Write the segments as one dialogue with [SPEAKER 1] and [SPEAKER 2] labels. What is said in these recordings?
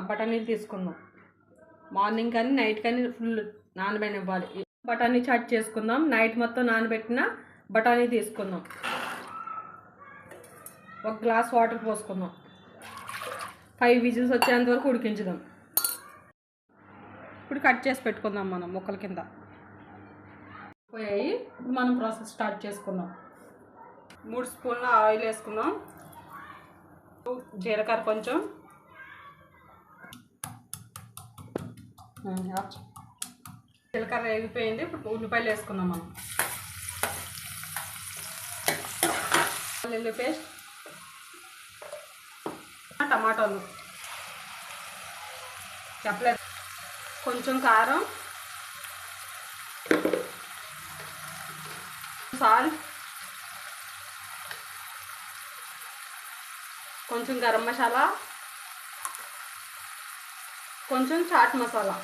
[SPEAKER 1] బఠానీలు తీసుకుందాం. మార్నింగ్ కానీ నైట్ కానీ ఫుల్ నానబెట్టివ్వాలి. బఠానీ చాట్ చేసుకుందాం. నైట్ మొత్తం నానబెట్టిన బఠానీ తీసుకుందాం. 1 గ్లాస్ వాటర్ పోసుకుందాం. 5 విజిల్స్ వచ్చేంత వరకు ఉడికించుదాం. ఇప్పుడు కట్ చేసి పెట్టుకుందాం మనం ముక్కల కింద. పోయాయి. ఇప్పుడు మనం ప్రాసెస్ స్టార్ట్ చేసుకుందాం. 3 స్పూన్ల ఆయిల్ వేసుకుందాం. జీలకర్ర కొంచెం, జీలకర్ర వేగిపోయింది. ఇప్పుడు ఉల్లిపాయలు వేసుకుందాం మనం. వెల్లుల్లి పేస్ట్, టమాటాలు చెప్పలేదు, కొంచెం కారం, సాల్ట్, కొంచెం గరం మసాలా, కొంచెం చాట్ మసాలా,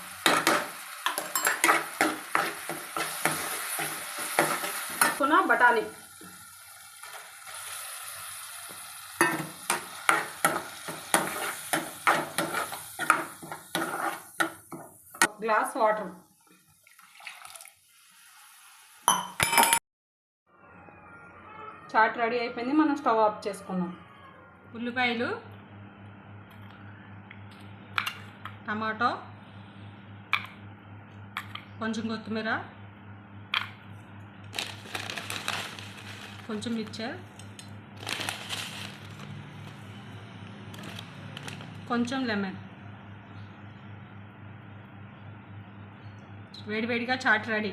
[SPEAKER 1] బఠానీ, గ్లాస్ వాటర్. చాట్ రెడీ అయిపోయింది. మనం స్టవ్ ఆఫ్ చేసుకున్నాం. ఉల్లిపాయలు, టమాటో, కొంచెం కొత్తిమీర, కొంచెం మిక్చర్, కొంచెం లెమన్. వేడివేడిగా చాట్ రెడీ.